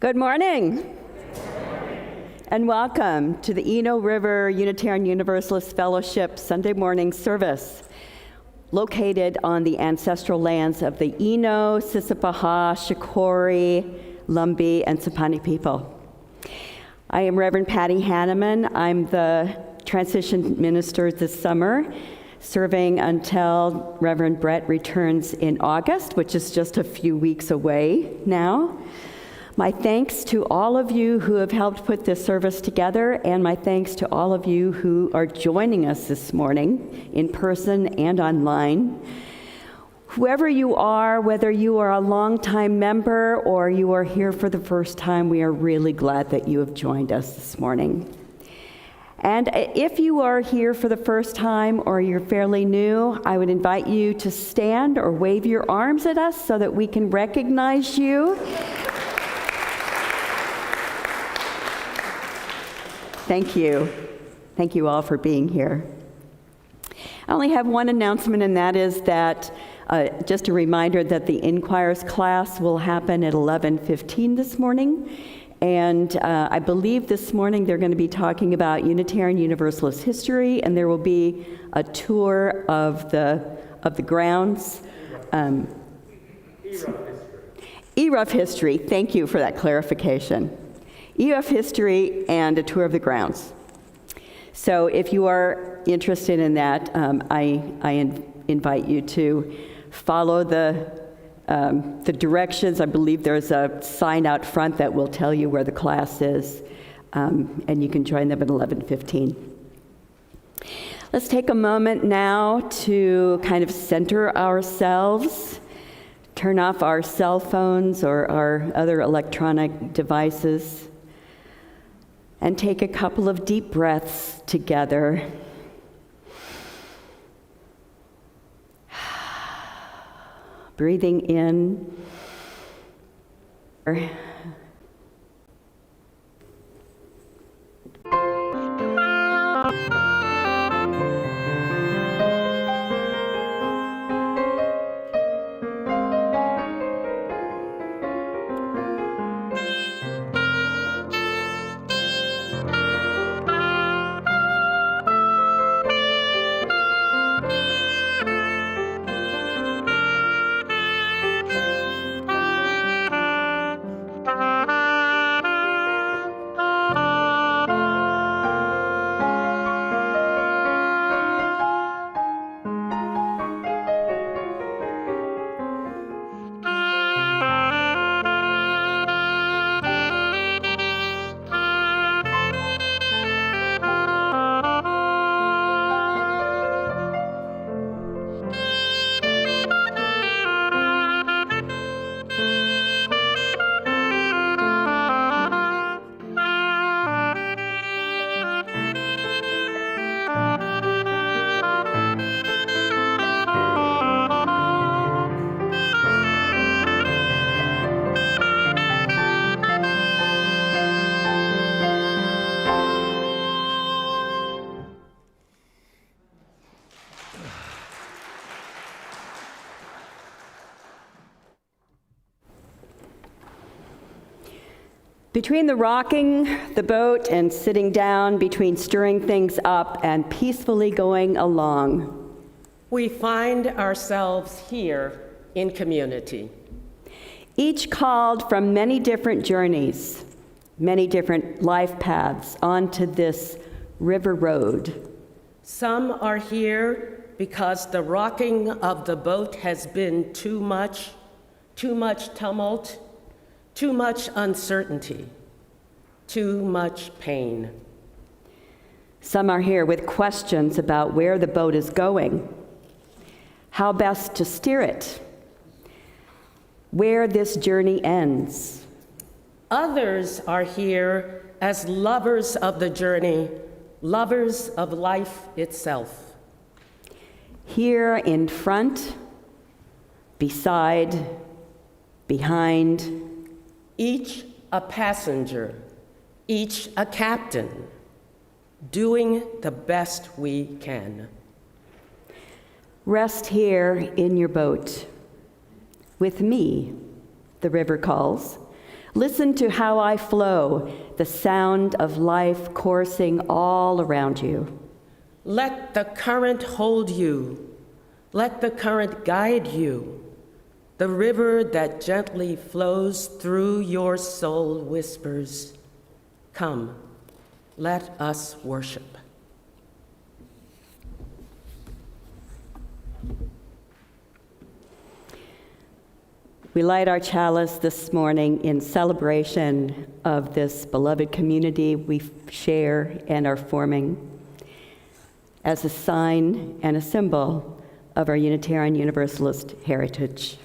Good morning, and welcome to the Eno River Unitarian Universalist Fellowship Sunday morning service, located on the ancestral lands of the Eno, Sissipaha, Shakori, Lumbee, and Sapani people. I am Reverend Patty Hanneman. I'm the transition minister this summer, serving until Reverend Brett returns in August, which is just a few weeks away now. My thanks to all of you who have helped put this service together, and my thanks to all of you who are joining us this morning in person and online. Whoever you are, whether you are a longtime member or you are here for the first time, we are really glad that you have joined us this morning. And if you are here for the first time or you're fairly new, I would invite you to stand or wave your arms at us so that we can recognize you. Thank you. Thank you all for being here. I only have one announcement, and that is that just a reminder that the Inquirers class will happen at 11:15 this morning. And I believe this morning they're going to be talking about Unitarian Universalist history, and there will be a tour of the grounds. ERUUF history. Thank you for that clarification. ERUUF history and a tour of the grounds. So if you are interested in that, I invite you to follow the directions. I believe there's a sign out front that will tell you where the class is, and you can join them at 11:15. Let's take a moment now to kind of center ourselves, turn off our cell phones or our other electronic devices, and take a couple of deep breaths together. Breathing in. Between the rocking the boat and sitting down, between stirring things up and peacefully going along, we find ourselves here in community. Each called from many different journeys, many different life paths onto this river road. Some are here because the rocking of the boat has been too much tumult, too much uncertainty, too much pain. Some are here with questions about where the boat is going, how best to steer it, where this journey ends. Others are here as lovers of the journey, lovers of life itself. Here in front, beside, behind, each a passenger, each a captain, doing the best we can. Rest here in your boat with me, the river calls. Listen to how I flow, the sound of life coursing all around you. Let the current hold you. Let the current guide you. The river that gently flows through your soul whispers, "Come, let us worship." We light our chalice this morning in celebration of this beloved community we share and are forming as a sign and a symbol of our Unitarian Universalist heritage.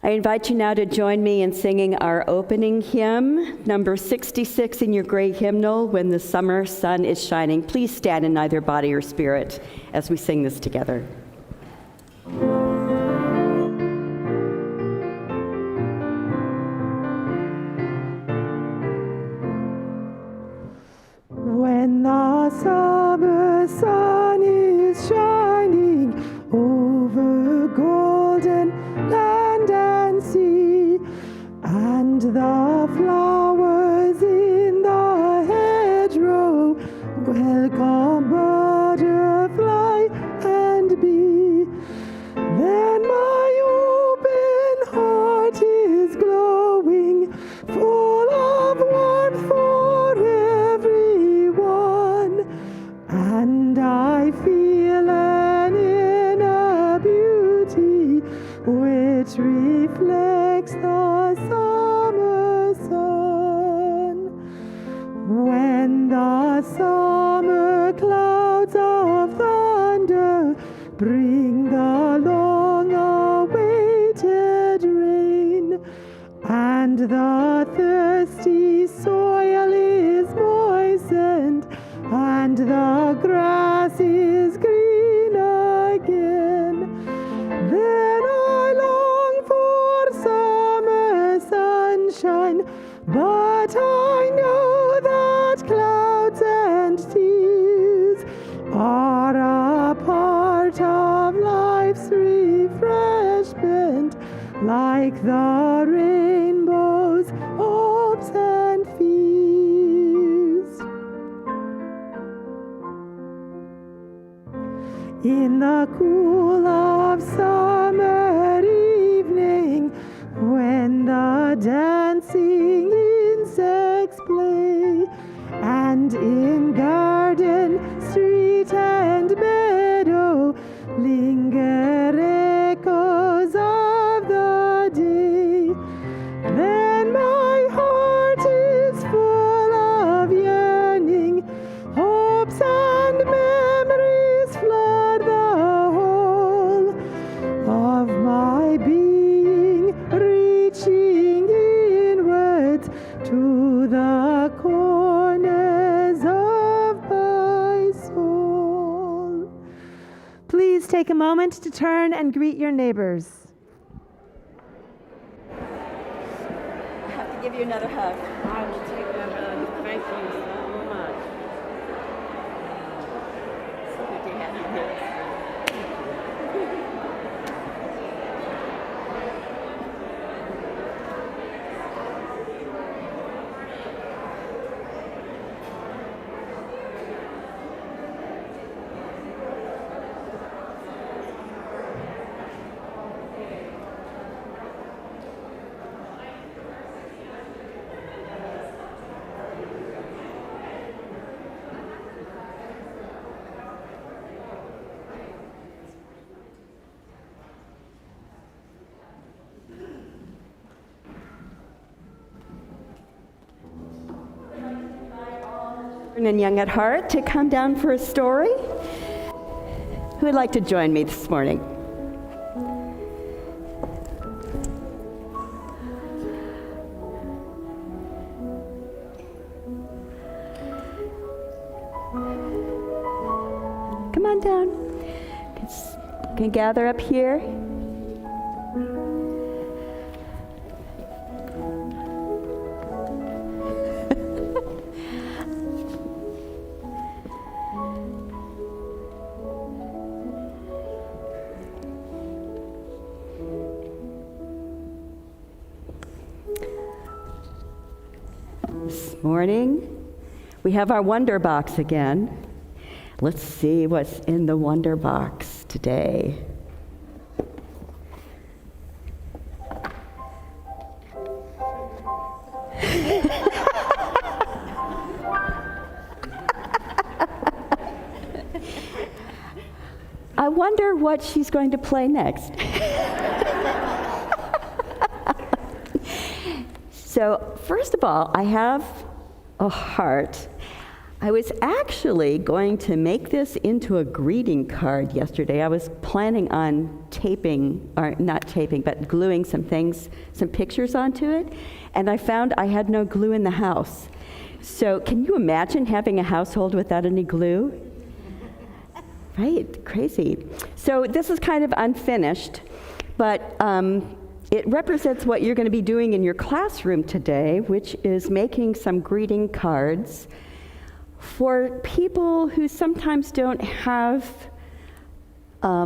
I invite you now to join me in singing our opening hymn, number 66 in your gray hymnal, "When the Summer Sun is Shining." Please stand in either body or spirit as we sing this together. When the summer sun is shining over golden land and sea, and the flowers in the hedgerow welcome butterfly and bee, then my open heart is glowing, full of warmth for everyone, and I feel an inner beauty which reflects the summer sun. When the summer clouds of thunder bring the long-awaited rain, and the thirsty soil is moistened, and the grass is green again, then I long for summer sunshine, but I know that clouds and tears are a part of life's refreshment, like the rainbow's hopes and fears. In the cool of summer evening, when the dancing insects play, and in garden, street, and meadow linger echoes of the day, then my heart is full of yearning, hopes and memories flood the whole of my being, reaching inwards to the corners of my soul. Please take a moment to turn and greet your neighbors. I have to give you another hug. I will take that hug. Thank you so much. So good to have you here. And young at heart to come down for a story. Who would like to join me this morning? Come on down. Can gather up here. this morning. We have our Wonder Box again. Let's see what's in the Wonder Box today. I wonder what she's going to play next. So, first of all, I have a heart. I was actually going to make this into a greeting card yesterday. I was planning on taping, or not taping, but gluing some things, some pictures onto it, and I found I had no glue in the house. So, can you imagine having a household without any glue? Right, crazy. So this is kind of unfinished, but it represents what you're going to be doing in your classroom today, which is making some greeting cards for people who sometimes don't have a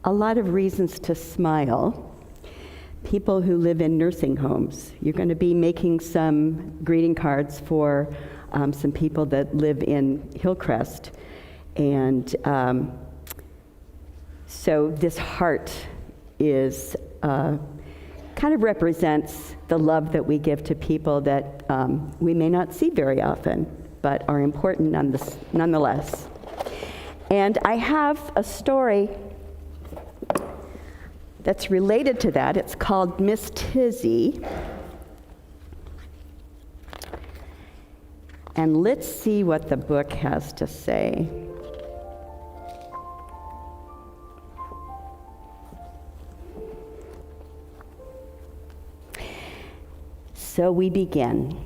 lot of reasons to smile. People who live in nursing homes. You're going to be making some greeting cards for some people that live in Hillcrest. And so this heart is kind of represents the love that we give to people that we may not see very often, but are important nonetheless. And I have a story that's related to that. It's called Miss Tizzy. And let's see what the book has to say. So we begin.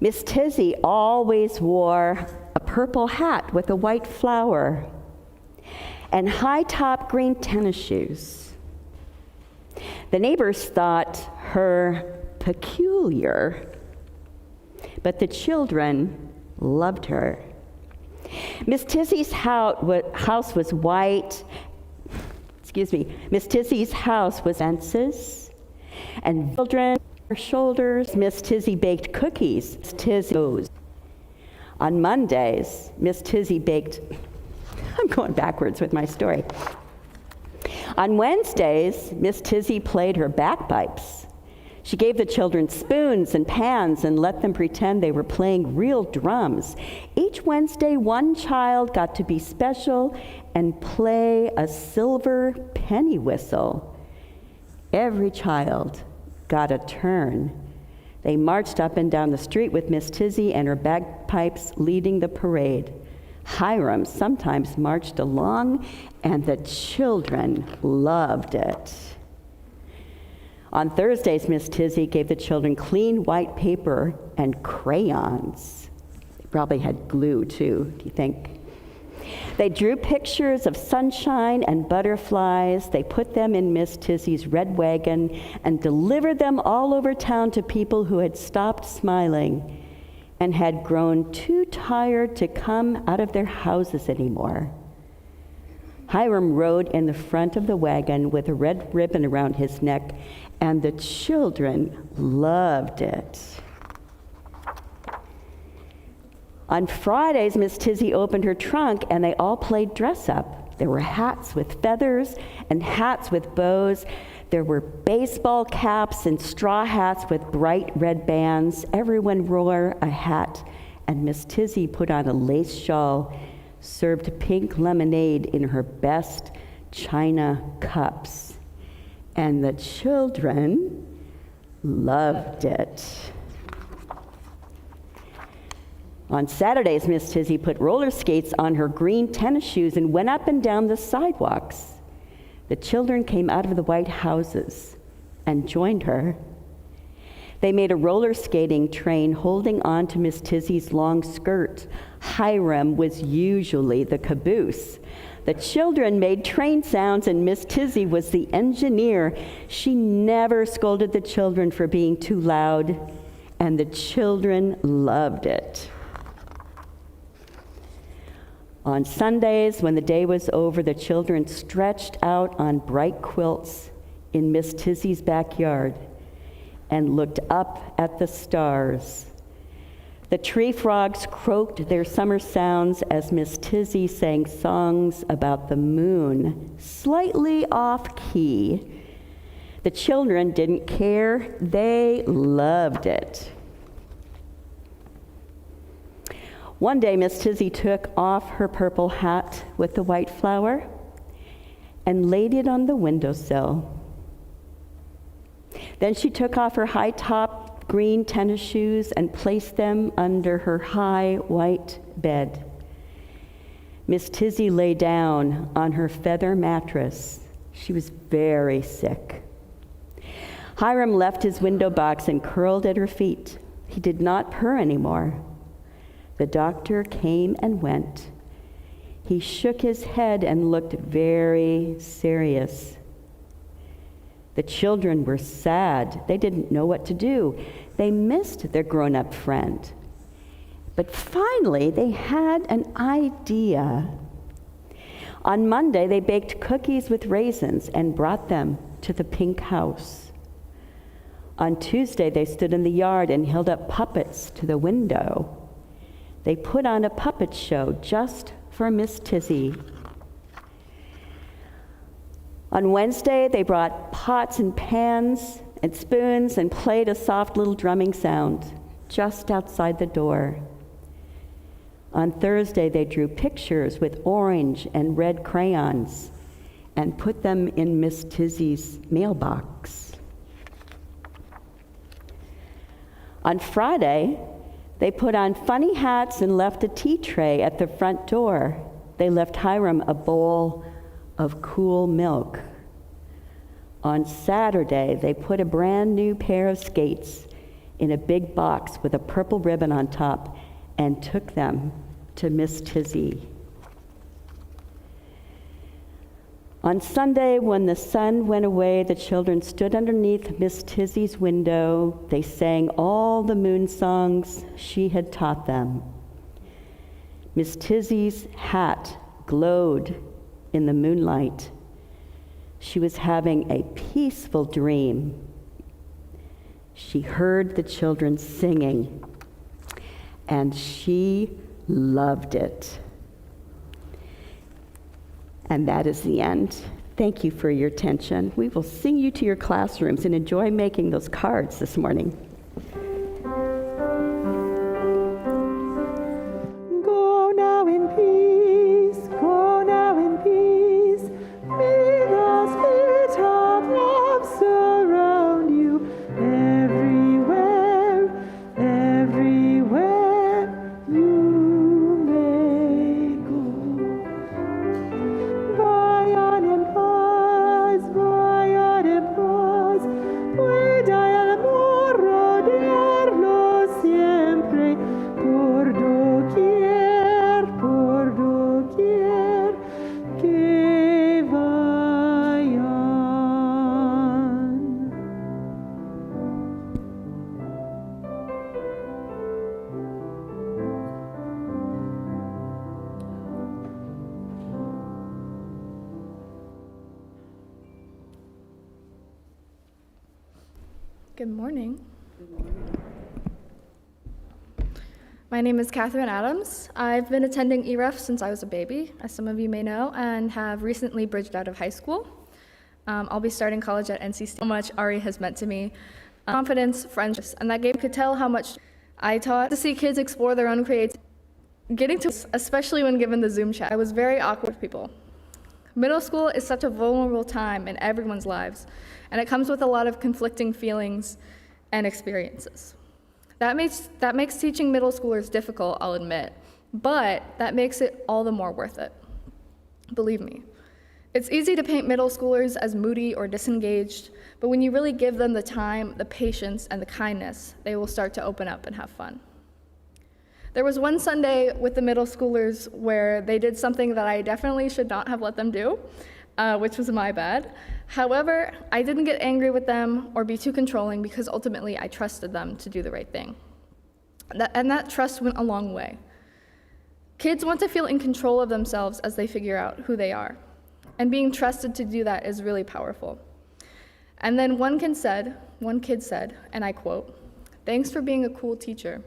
Miss Tizzy always wore a purple hat with a white flower and high-top green tennis shoes. The neighbors thought her peculiar, but the children loved her. Miss Tizzy's house was white. Miss Tizzy's house was fences and children. Her shoulders. Miss Tizzy baked cookies. Miss Tizzy. On Mondays, Miss Tizzy baked. I'm going backwards with my story. On Wednesdays, Miss Tizzy played her bagpipes. She gave the children spoons and pans and let them pretend they were playing real drums. Each Wednesday, one child got to be special and play a silver penny whistle. Every child got a turn. They marched up and down the street with Miss Tizzy and her bagpipes leading the parade. Hiram sometimes marched along, and the children loved it. On Thursdays, Miss Tizzy gave the children clean white paper and crayons. They probably had glue, too, do you think? They drew pictures of sunshine and butterflies. They put them in Miss Tizzy's red wagon and delivered them all over town to people who had stopped smiling and had grown too tired to come out of their houses anymore. Hiram rode in the front of the wagon with a red ribbon around his neck, and the children loved it. On Fridays, Miss Tizzy opened her trunk, and they all played dress-up. There were hats with feathers and hats with bows. There were baseball caps and straw hats with bright red bands. Everyone wore a hat, and Miss Tizzy put on a lace shawl, served pink lemonade in her best china cups. And the children loved it. On Saturdays, Miss Tizzy put roller skates on her green tennis shoes and went up and down the sidewalks. The children came out of the white houses and joined her. They made a roller skating train holding on to Miss Tizzy's long skirt. Hiram was usually the caboose. The children made train sounds, and Miss Tizzy was the engineer. She never scolded the children for being too loud, and the children loved it. On Sundays, when the day was over, the children stretched out on bright quilts in Miss Tizzy's backyard and looked up at the stars The tree frogs croaked their summer sounds as Miss Tizzy sang songs about the moon, slightly off-key. The children didn't care. They loved it. One day, Miss Tizzy took off her purple hat with the white flower and laid it on the windowsill. Then she took off her high-top green tennis shoes and placed them under her high white bed. Miss Tizzy lay down on her feather mattress. She was very sick. Hiram left his window box and curled at her feet. He did not purr anymore. The doctor came and went. He shook his head and looked very serious. The children were sad. They didn't know what to do. They missed their grown-up friend. But finally, they had an idea. On Monday, they baked cookies with raisins and brought them to the pink house. On Tuesday, they stood in the yard and held up puppets to the window. They put on a puppet show just for Miss Tizzy. On Wednesday, they brought pots and pans and spoons and played a soft little drumming sound just outside the door. On Thursday, they drew pictures with orange and red crayons and put them in Miss Tizzy's mailbox. On Friday, they put on funny hats and left a tea tray at the front door. They left Hiram a bowl of cool milk. On Saturday, they put a brand new pair of skates in a big box with a purple ribbon on top and took them to Miss Tizzy. On Sunday, when the sun went away, the children stood underneath Miss Tizzy's window. They sang all the moon songs she had taught them. Miss Tizzy's hat glowed in the moonlight. She was having a peaceful dream. She heard the children singing, and she loved it. And that is the end. Thank you for your attention. We will sing you to your classrooms and enjoy making those cards this morning. Go now in peace, go now in peace. May the spirit of love surround you everywhere, everywhere you may go. Vayan en paz, pueda el amor rodearnos siempre, por doquier que vayan. Good morning. My name is Catherine Adams. I've been attending ERUUF since I was a baby, as some of you may know, and have recently bridged out of high school. I'll be starting college at NC State. How much Ari has meant to me, confidence, friendships, and that could tell how much I taught to see kids explore their own creativity. Getting to, especially when given the Zoom chat, I was very awkward with people. Middle school is such a vulnerable time in everyone's lives, and it comes with a lot of conflicting feelings and experiences. That makes teaching middle schoolers difficult, I'll admit, but that makes it all the more worth it. Believe me. It's easy to paint middle schoolers as moody or disengaged, but when you really give them the time, the patience, and the kindness, they will start to open up and have fun. There was one Sunday with the middle schoolers where they did something that I definitely should not have let them do, which was my bad. However, I didn't get angry with them or be too controlling because ultimately I trusted them to do the right thing. And that trust went a long way. Kids want to feel in control of themselves as they figure out who they are. And being trusted to do that is really powerful. And then one kid said, and I quote, "Thanks for being a cool teacher."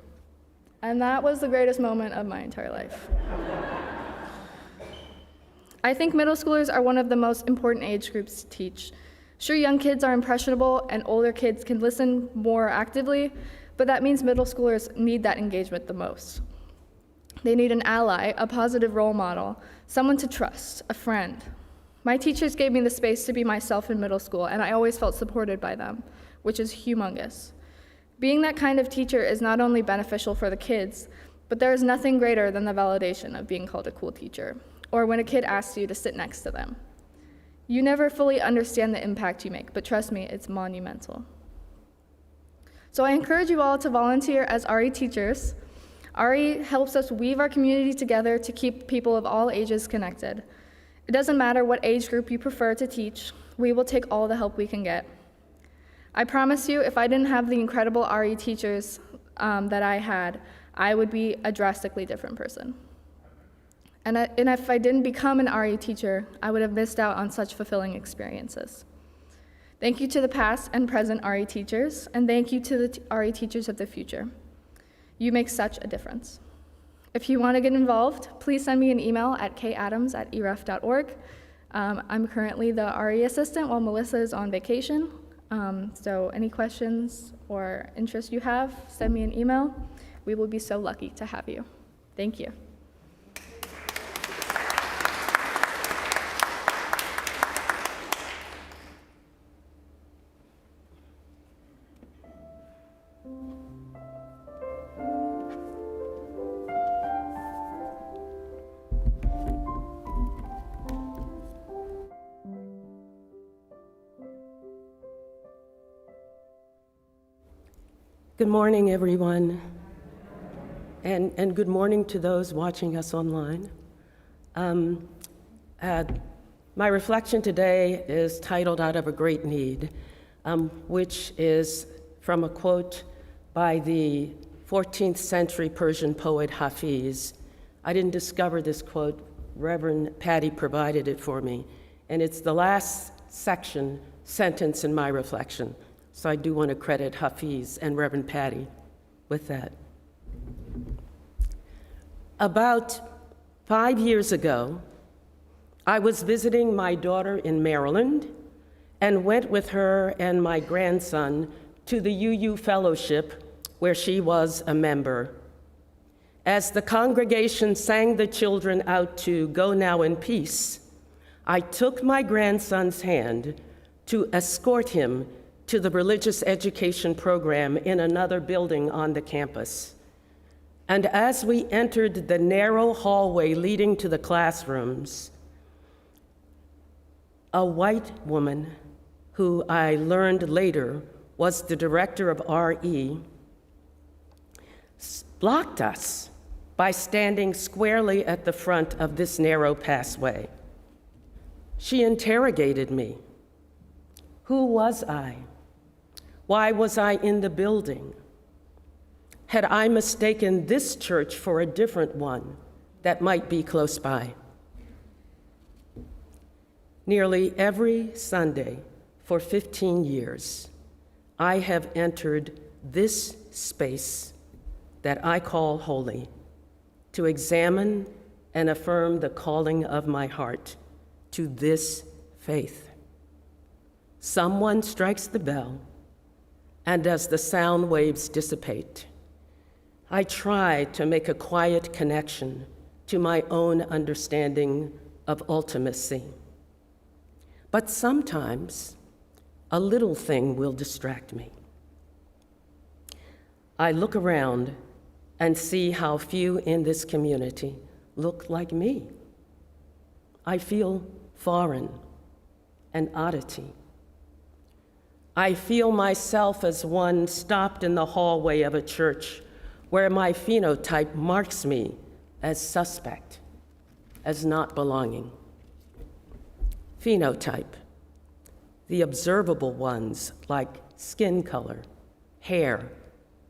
And that was the greatest moment of my entire life. I think middle schoolers are one of the most important age groups to teach. Sure, young kids are impressionable and older kids can listen more actively, but that means middle schoolers need that engagement the most. They need an ally, a positive role model, someone to trust, a friend. My teachers gave me the space to be myself in middle school, and I always felt supported by them, which is humongous. Being that kind of teacher is not only beneficial for the kids, but there is nothing greater than the validation of being called a cool teacher, or when a kid asks you to sit next to them. You never fully understand the impact you make, but trust me, it's monumental. So I encourage you all to volunteer as RE teachers. RE helps us weave our community together to keep people of all ages connected. It doesn't matter what age group you prefer to teach, we will take all the help we can get. I promise you, if I didn't have the incredible RE teachers that I had, I would be a drastically different person. And if I didn't become an RE teacher, I would have missed out on such fulfilling experiences. Thank you to the past and present RE teachers, and thank you to the RE teachers of the future. You make such a difference. If you want to get involved, please send me an email at kadams@eruf.org. I'm currently the RE assistant while Melissa is on vacation. So any questions or interest you have, send me an email. We will be so lucky to have you. Thank you. Good morning, everyone, and good morning to those watching us online. My reflection today is titled Out of a Great Need, which is from a quote by the 14th century Persian poet Hafiz. I didn't discover this quote, Reverend Patty provided it for me, and it's the last sentence in my reflection. So I do want to credit Hafiz and Reverend Patty with that. About 5 years ago, I was visiting my daughter in Maryland and went with her and my grandson to the ERUUF Fellowship where she was a member. As the congregation sang the children out to Go Now in Peace, I took my grandson's hand to escort him to the religious education program in another building on the campus. And as we entered the narrow hallway leading to the classrooms, a white woman, who I learned later was the director of RE, blocked us by standing squarely at the front of this narrow passageway. She interrogated me. Who was I? Why was I in the building? Had I mistaken this church for a different one that might be close by? Nearly every Sunday for 15 years, I have entered this space that I call holy to examine and affirm the calling of my heart to this faith. Someone strikes the bell, and as the sound waves dissipate, I try to make a quiet connection to my own understanding of ultimacy. But sometimes a little thing will distract me. I look around and see how few in this community look like me. I feel foreign, an oddity. I feel myself as one stopped in the hallway of a church where my phenotype marks me as suspect, as not belonging. Phenotype, the observable ones like skin color, hair,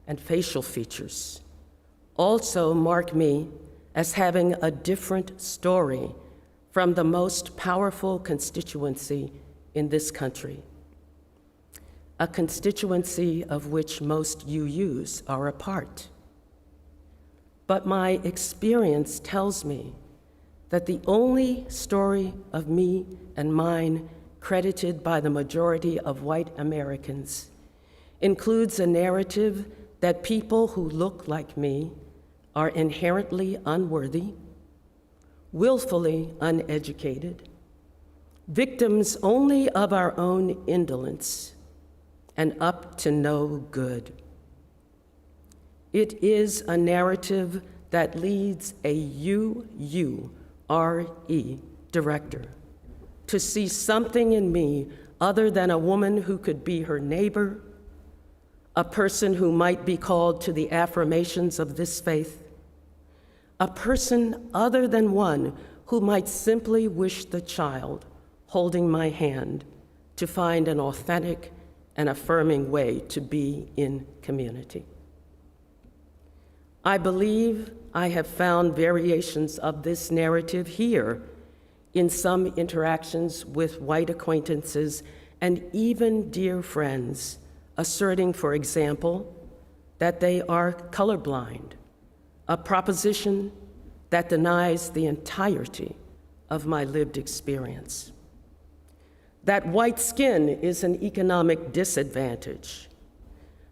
and facial features, also mark me as having a different story from the most powerful constituency in this country, a constituency of which most UUs are a part. but my experience tells me that the only story of me and mine credited by the majority of white Americans includes a narrative that people who look like me are inherently unworthy, willfully uneducated, victims only of our own indolence, and up to no good. It is a narrative that leads a UURE director to see something in me other than a woman who could be her neighbor, a person who might be called to the affirmations of this faith, a person other than one who might simply wish the child holding my hand to find an authentic and affirming way to be in community. I believe I have found variations of this narrative here in some interactions with white acquaintances and even dear friends, asserting, for example, that they are colorblind, a proposition that denies the entirety of my lived experience. That white skin is an economic disadvantage,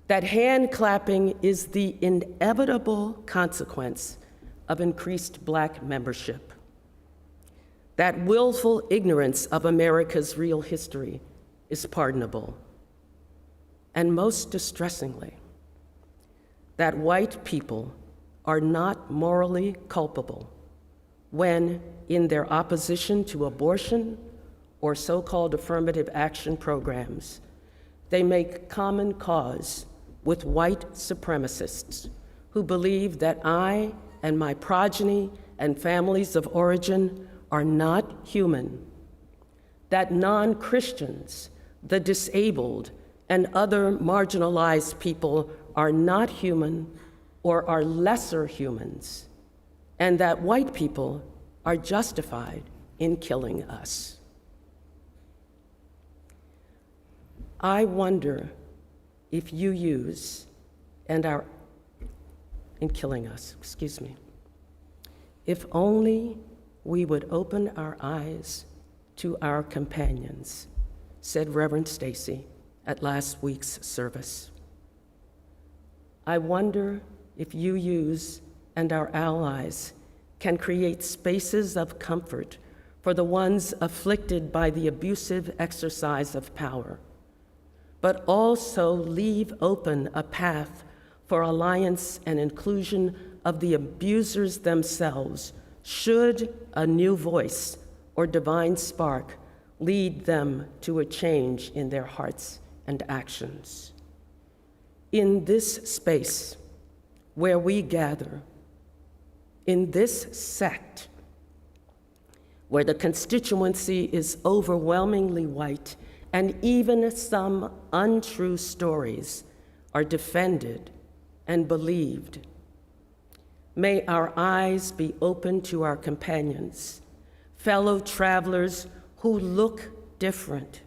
that hand clapping is the inevitable consequence of increased Black membership, that willful ignorance of America's real history is pardonable, and most distressingly, that white people are not morally culpable when, in their opposition to abortion or so-called affirmative action programs, they make common cause with white supremacists who believe that I and my progeny and families of origin are not human, that non-Christians, the disabled, and other marginalized people are not human or are lesser humans, and that white people are justified in killing us. I wonder if you use and are in killing us, if only we would open our eyes to our companions, said Reverend Stacy at last week's service. I wonder if UUs and our allies can create spaces of comfort for the ones afflicted by the abusive exercise of power, but also leave open a path for alliance and inclusion of the abusers themselves, should a new voice or divine spark lead them to a change in their hearts and actions. In this space where we gather, in this sect where the constituency is overwhelmingly white and even some untrue stories are defended and believed, may our eyes be open to our companions, fellow travelers who look different,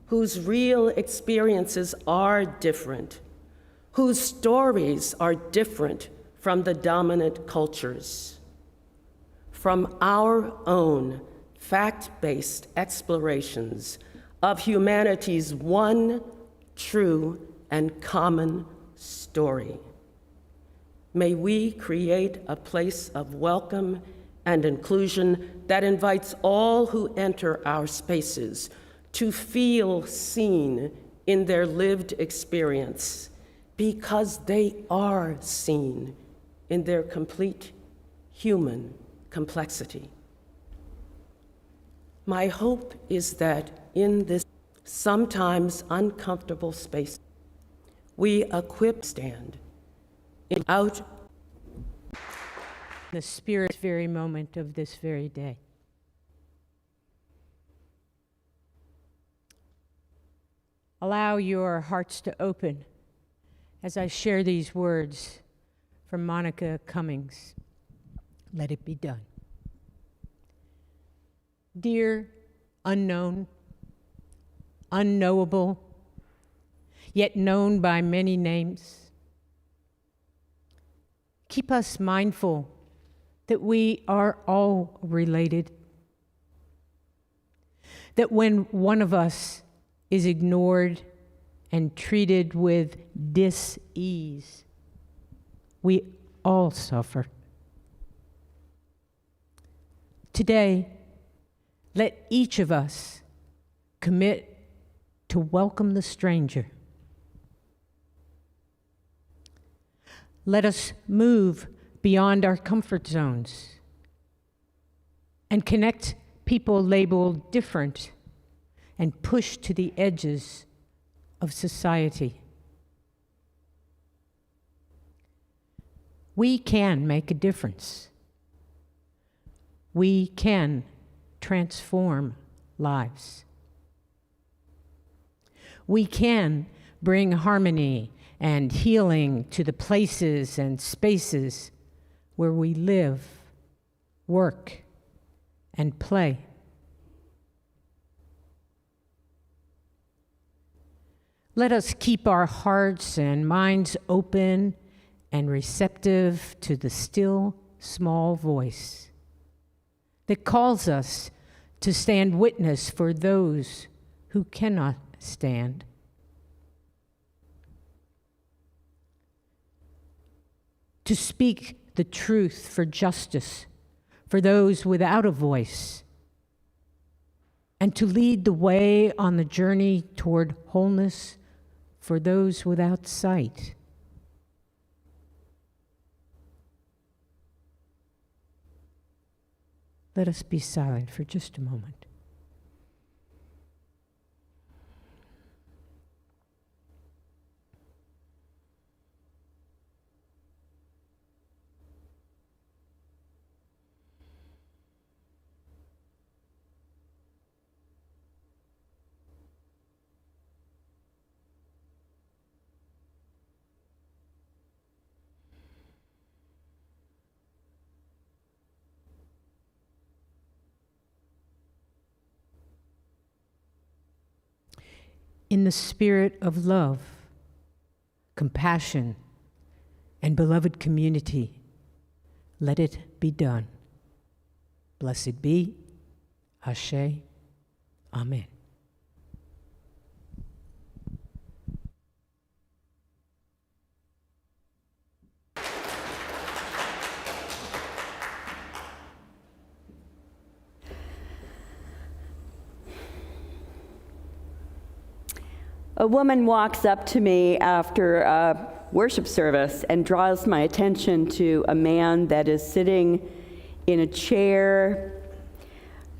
whose real experiences are different, whose stories are different from the dominant cultures, from our own fact-based explorations of humanity's one true and common story. May we create a place of welcome and inclusion that invites all who enter our spaces to feel seen in their lived experience, because they are seen in their complete human complexity. My hope is that in this sometimes uncomfortable space, we equip stand out the spirit very moment of this very day. Allow your hearts to open as I share these words from Monica Cummings. Let it be done. Dear unknown, unknowable, yet known by many names, keep us mindful that we are all related. That when one of us is ignored and treated with dis-ease, we all suffer. Today, let each of us commit to welcome the stranger. Let us move beyond our comfort zones and connect people labeled different and push to the edges of society. We can make a difference. We can transform lives. We can bring harmony and healing to the places and spaces where we live, work, and play. Let us keep our hearts and minds open and receptive to the still, small voice that calls us to stand witness for those who cannot stand. To speak the truth for justice for those without a voice, and to lead the way on the journey toward wholeness for those without sight. Let us be silent for just a moment. In the spirit of love, compassion, and beloved community, let it be done. Blessed be, Ashe, Amen. A woman walks up to me after a worship service and draws my attention to a man that is sitting in a chair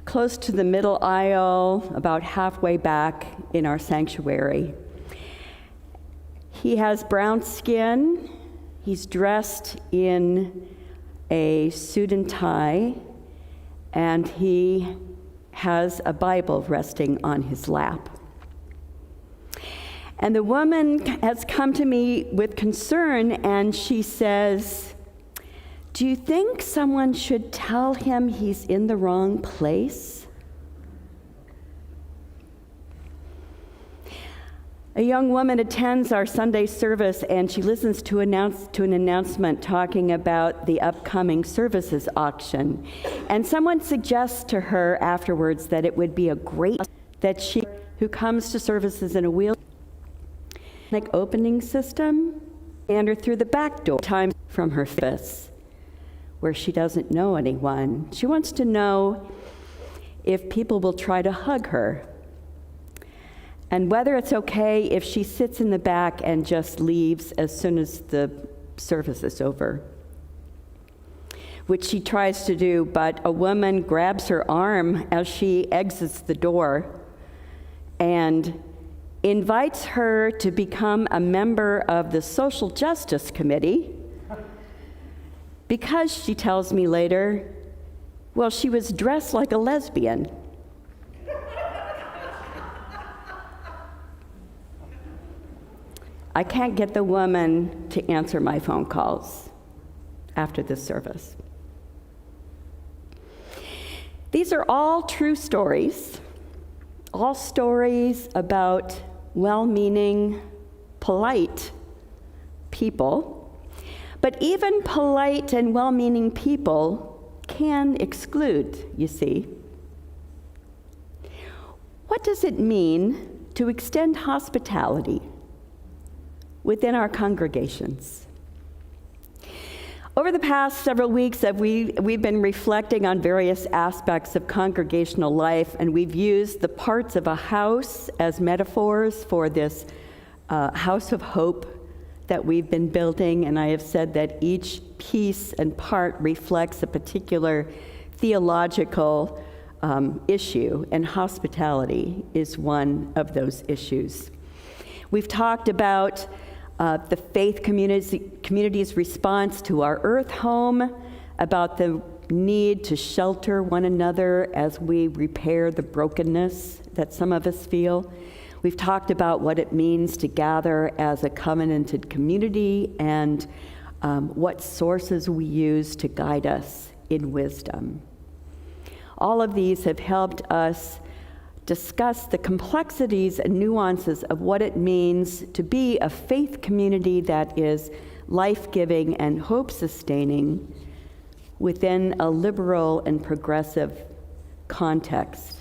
close to the middle aisle, about halfway back in our sanctuary. He has brown skin. He's dressed in a suit and tie, and he has a Bible resting on his lap. And the woman has come to me with concern, and she says, "Do you think someone should tell him he's in the wrong place?" A young woman attends our Sunday service, and she listens to an announcement talking about the upcoming services auction. And someone suggests to her afterwards that it would be a great that she, who comes to services in a wheelchair, opening system, and her through the back door, time from her office, where she doesn't know anyone. She wants to know if people will try to hug her, and whether it's okay if she sits in the back and just leaves as soon as the service is over, which she tries to do, but a woman grabs her arm as she exits the door and invites her to become a member of the Social Justice Committee because, she tells me later, well, she was dressed like a lesbian. I can't get the woman to answer my phone calls after this service. These are all true stories, all stories about well-meaning, polite people, But even polite and well-meaning people can exclude, you see. What does it mean to extend hospitality within our congregations? Over the past several weeks, we've been reflecting on various aspects of congregational life, and we've used the parts of a house as metaphors for this house of hope that we've been building, and I have said that each piece and part reflects a particular theological issue, and hospitality is one of those issues. We've talked about the faith community's response to our earth home, about the need to shelter one another as we repair the brokenness that some of us feel. We've talked about what it means to gather as a covenanted community and what sources we use to guide us in wisdom. All of these have helped us discuss the complexities and nuances of what it means to be a faith community that is life-giving and hope-sustaining within a liberal and progressive context.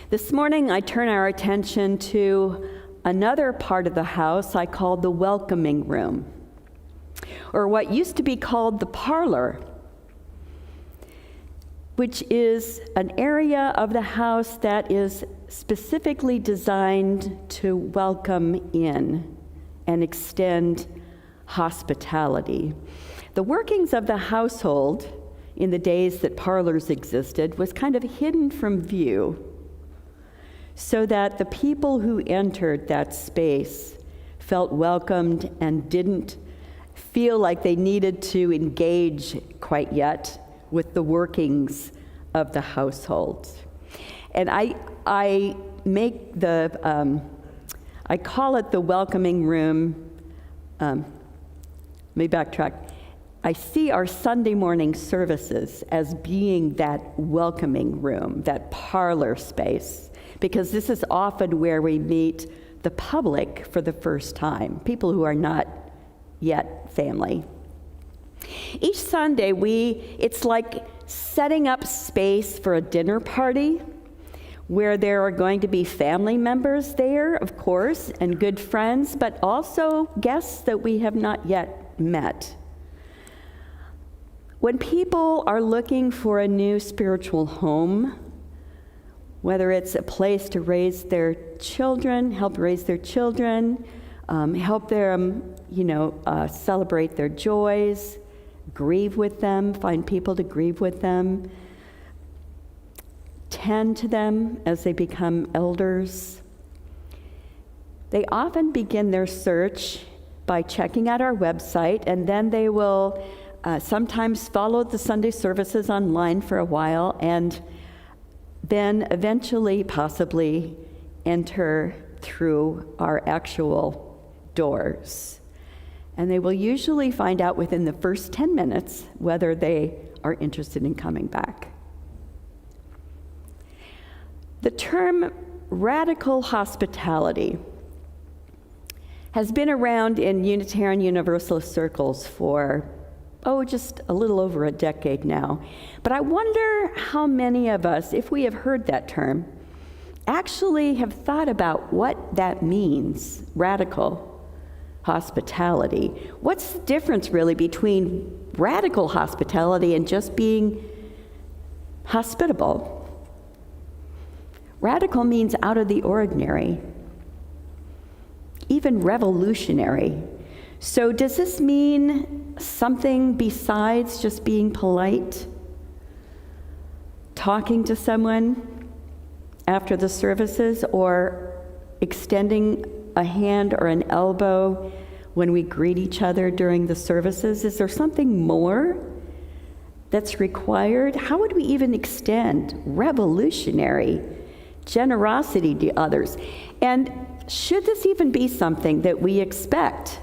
This morning, I turn our attention to another part of the house I call the welcoming room, or what used to be called the parlor, which is an area of the house that is specifically designed to welcome in and extend hospitality. The workings of the household in the days that parlors existed was kind of hidden from view, so that the people who entered that space felt welcomed and didn't feel like they needed to engage quite yet with the workings of the household. And I make I call it the welcoming room. Let me backtrack. I see our Sunday morning services as being that welcoming room, that parlor space, because this is often where we meet the public for the first time, people who are not yet family. Each Sunday, it's like setting up space for a dinner party where there are going to be family members there, of course, and good friends, but also guests that we have not yet met. When people are looking for a new spiritual home, whether it's a place to raise their children, help raise their children, help them, celebrate their joys, grieve with them, find people to grieve with them, tend to them as they become elders. They often begin their search by checking out our website, and then they will sometimes follow the Sunday services online for a while, and then eventually, possibly, enter through our actual doors. And they will usually find out within the first 10 minutes whether they are interested in coming back. The term radical hospitality has been around in Unitarian Universalist circles for, just a little over a decade now. But I wonder how many of us, if we have heard that term, actually have thought about what that means, radical hospitality. What's the difference really between radical hospitality and just being hospitable? Radical means out of the ordinary, even revolutionary. So does this mean something besides just being polite? Talking to someone after the services, or extending a hand or an elbow when we greet each other during the services? Is there something more that's required? How would we even extend revolutionary generosity to others? And should this even be something that we expect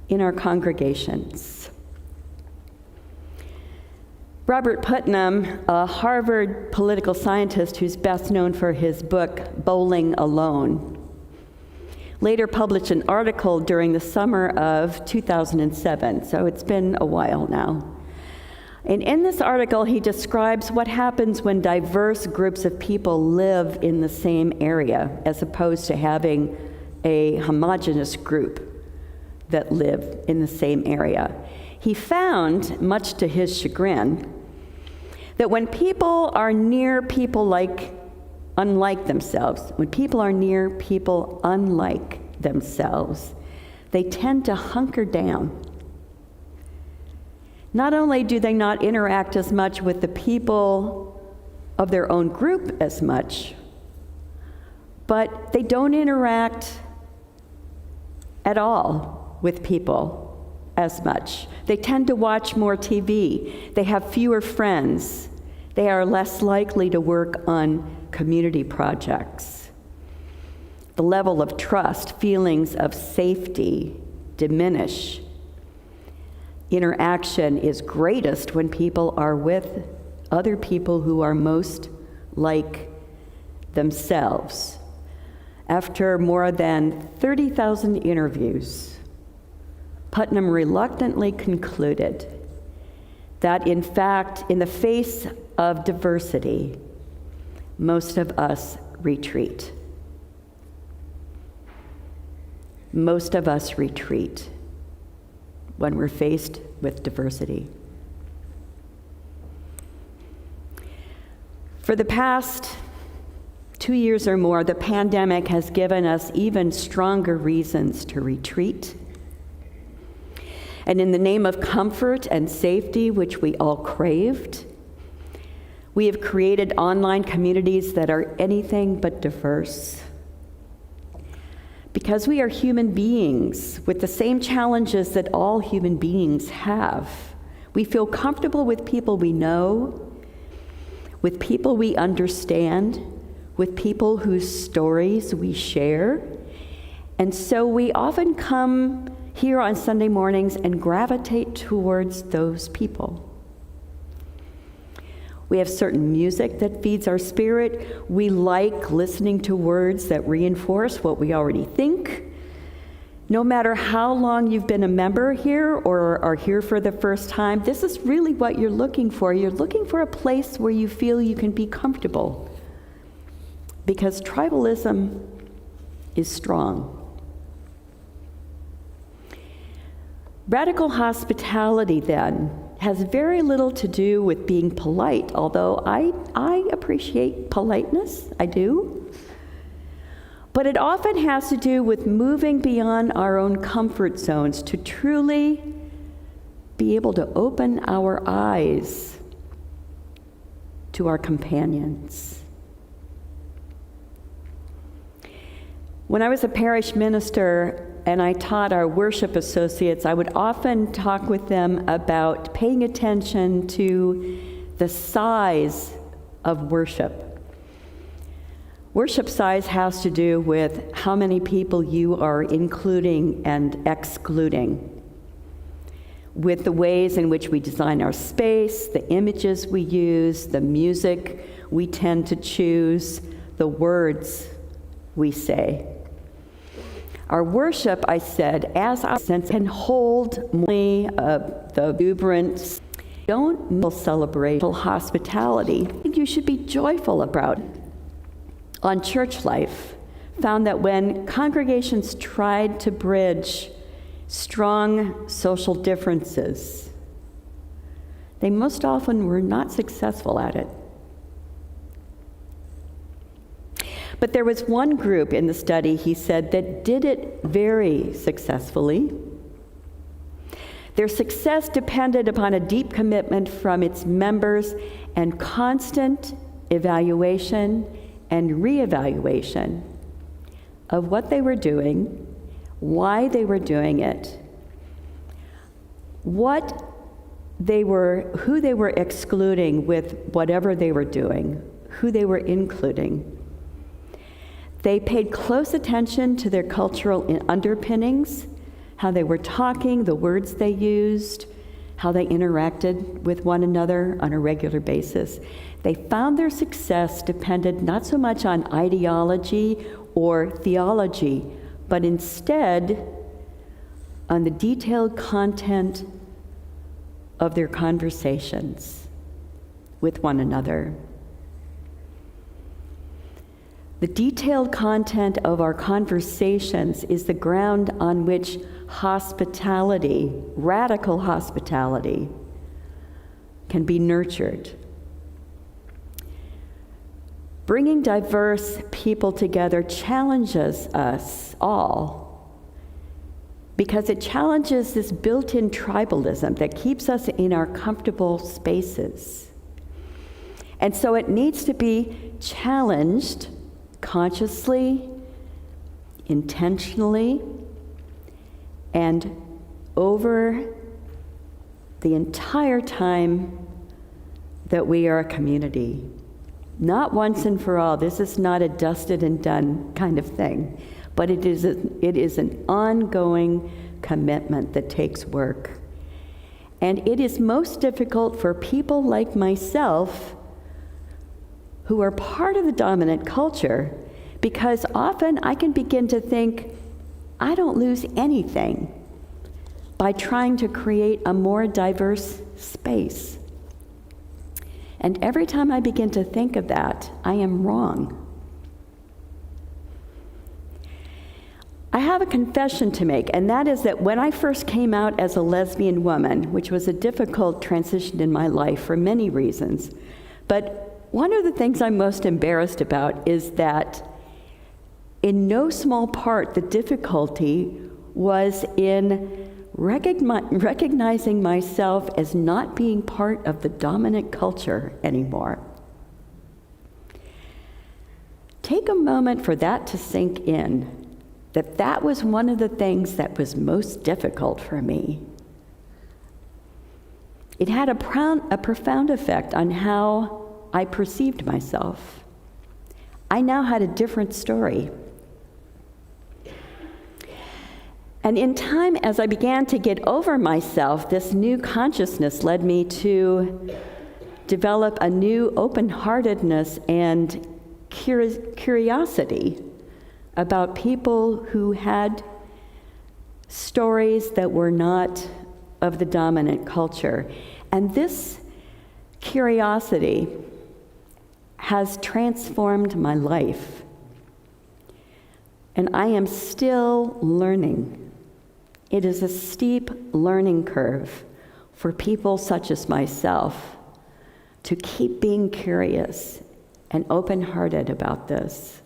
in our congregations? Robert Putnam, a Harvard political scientist who's best known for his book, Bowling Alone, later published an article during the summer of 2007, so it's been a while now. And in this article, he describes what happens when diverse groups of people live in the same area, as opposed to having a homogeneous group that live in the same area. He found, much to his chagrin, that when people are near people unlike themselves, when people are near people unlike themselves, they tend to hunker down. Not only do they not interact as much with the people of their own group as much, but they don't interact at all with people as much. They tend to watch more TV. They have fewer friends. They are less likely to work on community projects. The level of trust, feelings of safety diminish. Interaction is greatest when people are with other people who are most like themselves. After more than 30,000 interviews, Putnam reluctantly concluded that, in fact, in the face of diversity, most of us retreat. Most of us retreat when we're faced with diversity. For the past 2 years or more, the pandemic has given us even stronger reasons to retreat. And in the name of comfort and safety, which we all craved, we have created online communities that are anything but diverse. Because we are human beings with the same challenges that all human beings have, we feel comfortable with people we know, with people we understand, with people whose stories we share. And so we often come here on Sunday mornings and gravitate towards those people. We have certain music that feeds our spirit. We like listening to words that reinforce what we already think. No matter how long you've been a member here or are here for the first time, this is really what you're looking for. You're looking for a place where you feel you can be comfortable, because tribalism is strong. Radical hospitality, then, has very little to do with being polite, although I appreciate politeness, I do. But it often has to do with moving beyond our own comfort zones to truly be able to open our eyes to our companions. When I was a parish minister and I taught our worship associates, I would often talk with them about paying attention to the size of worship. Worship size has to do with how many people you are including and excluding, with the ways in which we design our space, the images we use, the music we tend to choose, the words we say. Our worship, I said, as our sense can hold more the exuberance. Don't celebrate hospitality. You should be joyful about it. On church life, found that when congregations tried to bridge strong social differences, they most often were not successful at it. But there was one group in the study, he said, that did it very successfully. Their success depended upon a deep commitment from its members and constant evaluation and reevaluation of what they were doing, why they were doing it, who they were excluding with whatever they were doing, who they were including. They paid close attention to their cultural underpinnings, how they were talking, the words they used, how they interacted with one another on a regular basis. They found their success depended not so much on ideology or theology, but instead on the detailed content of their conversations with one another. The detailed content of our conversations is the ground on which hospitality, radical hospitality, can be nurtured. Bringing diverse people together challenges us all because it challenges this built-in tribalism that keeps us in our comfortable spaces. And so it needs to be challenged consciously, intentionally, and over the entire time that we are a community. Not once and for all. This is not a dusted and done kind of thing, but it is an ongoing commitment that takes work. And it is most difficult for people like myself who are part of the dominant culture, because often I can begin to think, I don't lose anything by trying to create a more diverse space. And every time I begin to think of that, I am wrong. I have a confession to make, and that is that when I first came out as a lesbian woman, which was a difficult transition in my life for many reasons, but one of the things I'm most embarrassed about is that in no small part the difficulty was in recognizing myself as not being part of the dominant culture anymore. Take a moment for that to sink in, that was one of the things that was most difficult for me. It had a profound effect on how I perceived myself. I now had a different story. And in time, as I began to get over myself, this new consciousness led me to develop a new open-heartedness and curiosity about people who had stories that were not of the dominant culture. And this curiosity has transformed my life. And I am still learning. It is a steep learning curve for people such as myself to keep being curious and open-hearted about this.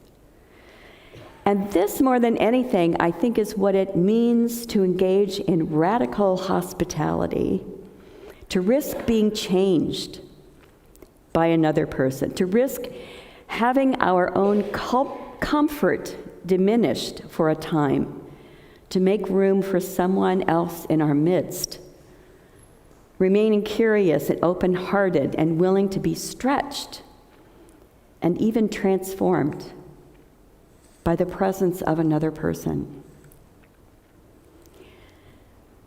And this, more than anything, I think is what it means to engage in radical hospitality, to risk being changed by another person, to risk having our own comfort diminished for a time, to make room for someone else in our midst, remaining curious and open-hearted and willing to be stretched and even transformed by the presence of another person.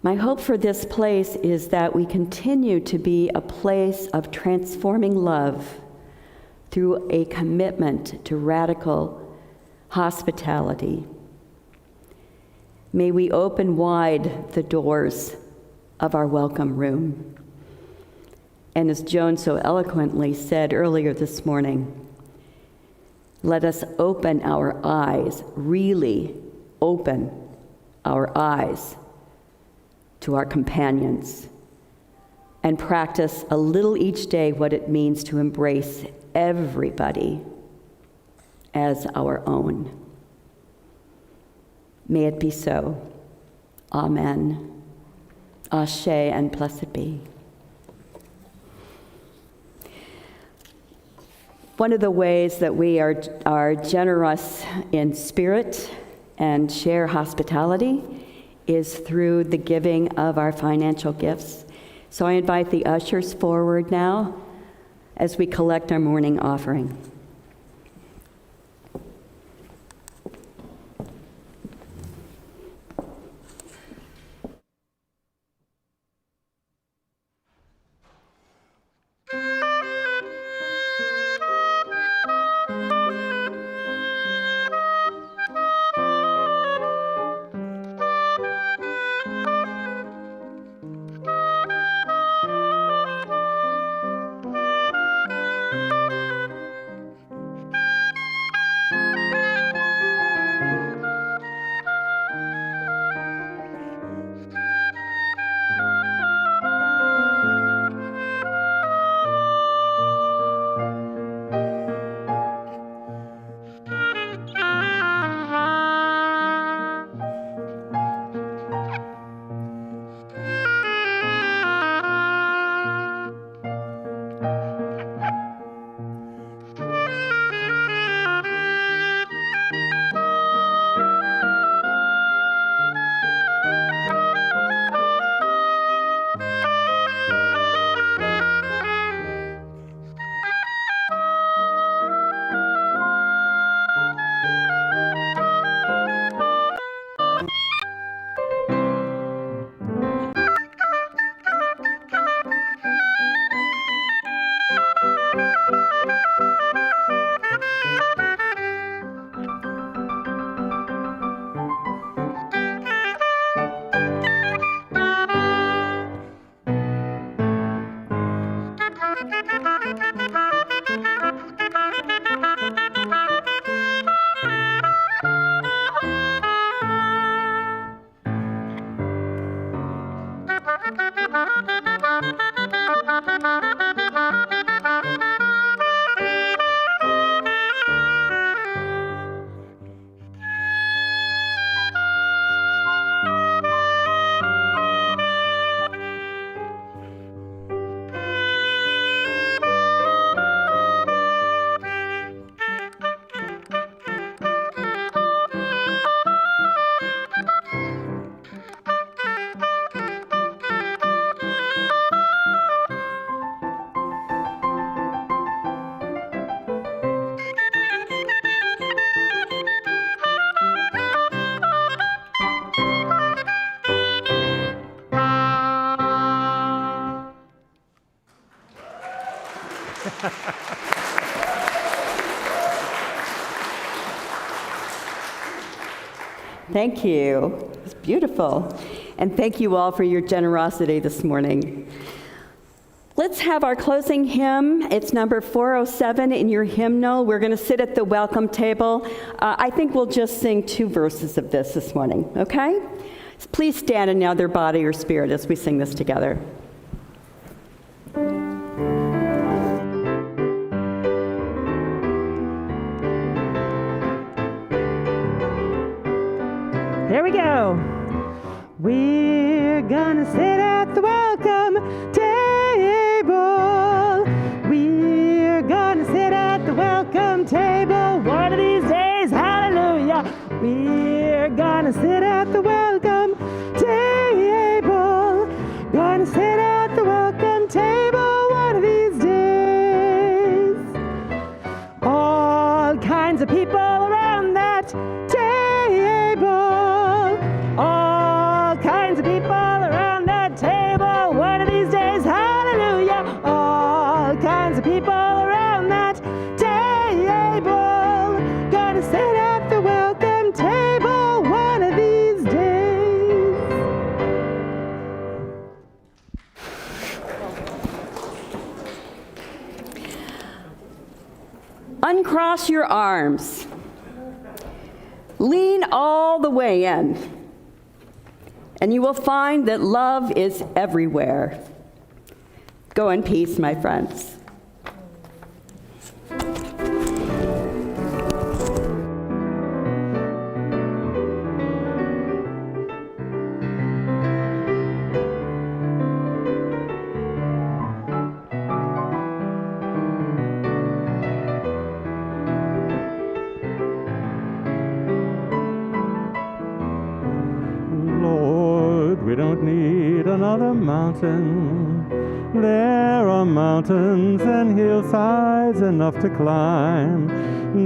My hope for this place is that we continue to be a place of transforming love through a commitment to radical hospitality. May we open wide the doors of our welcome room. And as Joan so eloquently said earlier this morning, let us open our eyes, really open our eyes to our companions, and practice a little each day what it means to embrace everybody as our own. May it be so. Amen. Ashe, and blessed be. One of the ways that we are generous in spirit and share hospitality is through the giving of our financial gifts. So I invite the ushers forward now as we collect our morning offering. Thank you. It's beautiful. And thank you all for your generosity this morning. Let's have our closing hymn. It's number 407 in your hymnal. We're going to sit at the welcome table. I think we'll just sing 2 verses of this morning, okay? Please stand in either body or spirit as we sing this together. Here we go. We're gonna sit at the welcome table. We're gonna sit at the welcome table one of these days. Hallelujah. We're gonna sit at the welcome table. Gonna sit at the welcome table one of these days. All kinds of people around that table. All kinds of people around that table one of these days. Hallelujah. All kinds of people around that table. Gonna sit at the welcome table one of these days. Uncross your arms. Lean all the way in. And you will find that love is everywhere. Go in peace, my friends. We don't need another mountain. There are mountains and hillsides enough to climb.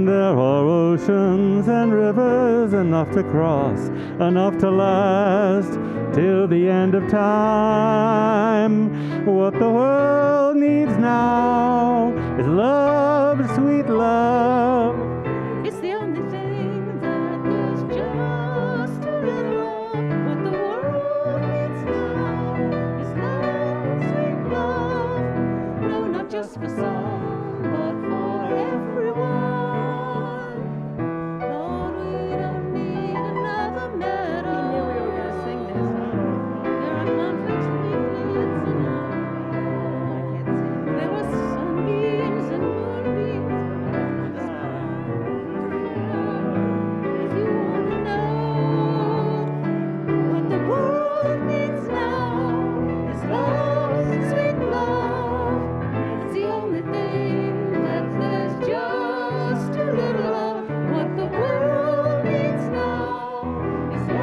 There are oceans and rivers enough to cross, enough to last till the end of time. What the world needs now is love, sweet love.